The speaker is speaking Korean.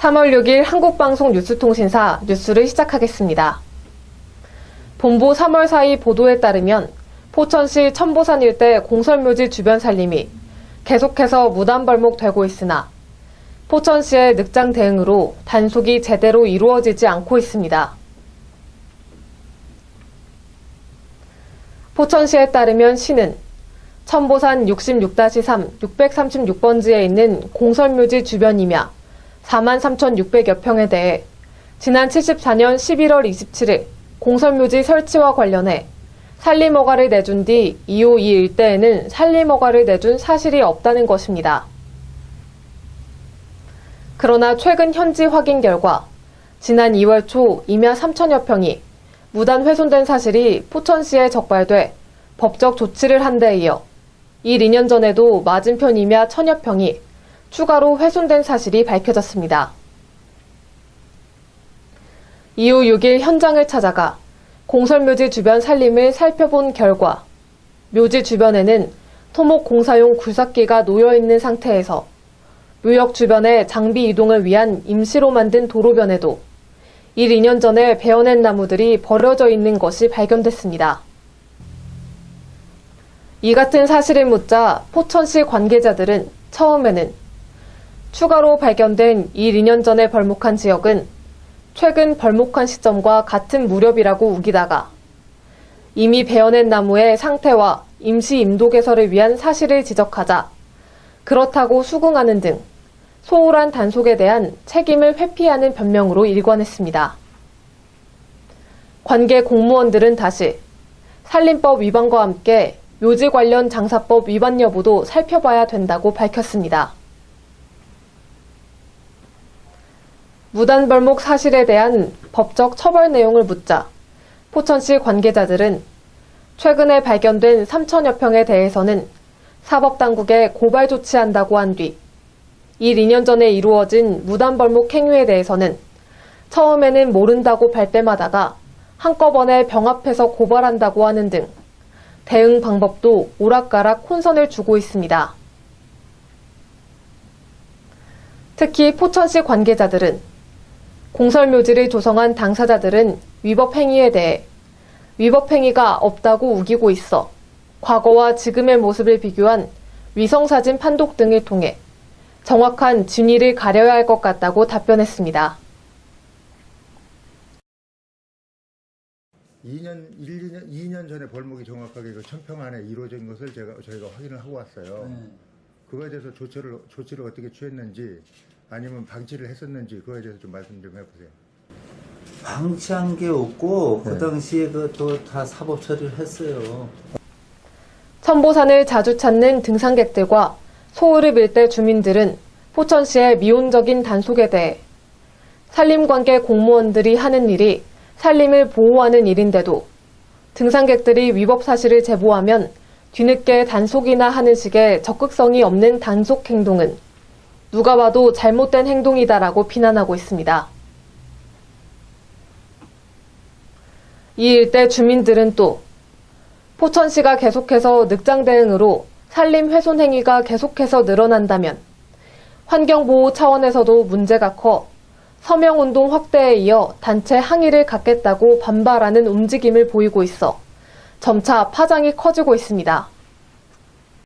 3월 6일 한국방송 뉴스통신사 뉴스를 시작하겠습니다. 본부 3월 4일 보도에 따르면 포천시 천보산 일대 공설묘지 주변 산림이 계속해서 무단벌목되고 있으나 포천시의 늑장 대응으로 단속이 제대로 이루어지지 않고 있습니다. 포천시에 따르면 시는 천보산 66-3 636번지에 있는 공설묘지 주변이며 43,600여 평에 대해 지난 74년 11월 27일 공설묘지 설치와 관련해 산림허가를 내준 뒤 이후 이 일대에는 산림허가를 내준 사실이 없다는 것입니다. 그러나 최근 현지 확인 결과 지난 2월 초 임야 3천여 평이 무단 훼손된 사실이 포천시에 적발돼 법적 조치를 한 데 이어 2년 전에도 맞은편 임야 1,000여 평이 추가로 훼손된 사실이 밝혀졌습니다. 이후 6일 현장을 찾아가 공설묘지 주변 산림을 살펴본 결과 묘지 주변에는 토목 공사용 굴삭기가 놓여있는 상태에서 묘역 주변의 장비 이동을 위한 임시로 만든 도로변에도 2년 전에 베어낸 나무들이 버려져 있는 것이 발견됐습니다. 이 같은 사실을 묻자 포천시 관계자들은 처음에는 추가로 발견된 2년 전에 벌목한 지역은 최근 벌목한 시점과 같은 무렵이라고 우기다가 이미 베어낸 나무의 상태와 임시 임도 개설을 위한 사실을 지적하자 그렇다고 수긍하는 등 소홀한 단속에 대한 책임을 회피하는 변명으로 일관했습니다. 관계 공무원들은 다시 산림법 위반과 함께 묘지 관련 장사법 위반 여부도 살펴봐야 된다고 밝혔습니다. 무단벌목 사실에 대한 법적 처벌 내용을 묻자 포천시 관계자들은 최근에 발견된 3천여 평에 대해서는 사법당국에 고발 조치한다고 한 뒤 2년 전에 이루어진 무단벌목 행위에 대해서는 처음에는 모른다고 발뺌하다가 한꺼번에 병 앞에서 고발한다고 하는 등 대응 방법도 오락가락 혼선을 주고 있습니다. 특히 포천시 관계자들은 공설묘지를 조성한 당사자들은 위법 행위에 대해 위법 행위가 없다고 우기고 있어 과거와 지금의 모습을 비교한 위성사진 판독 등을 통해 정확한 진위를 가려야 할 것 같다고 답변했습니다. 2년 전에 벌목이 정확하게 그 1,000평 안에 이루어진 것을 저희가 확인을 하고 왔어요. 그거에 대해서 조치를 어떻게 취했는지 아니면 방치를 했었는지 그거에 대해서 좀 말씀 좀 해보세요. 방치한 게 없고 그 당시에 그것도 다 사법 처리를 했어요. 천보산을 자주 찾는 등산객들과 소홀을 빌대 주민들은 포천시의 미온적인 단속에 대해 산림관계 공무원들이 하는 일이 산림을 보호하는 일인데도 등산객들이 위법 사실을 제보하면 뒤늦게 단속이나 하는 식의 적극성이 없는 단속 행동은 누가 봐도 잘못된 행동이다라고 비난하고 있습니다. 이 일대 주민들은 또 포천시가 계속해서 늑장 대응으로 산림 훼손 행위가 계속해서 늘어난다면 환경보호 차원에서도 문제가 커 서명운동 확대에 이어 단체 항의를 갖겠다고 반발하는 움직임을 보이고 있어 점차 파장이 커지고 있습니다.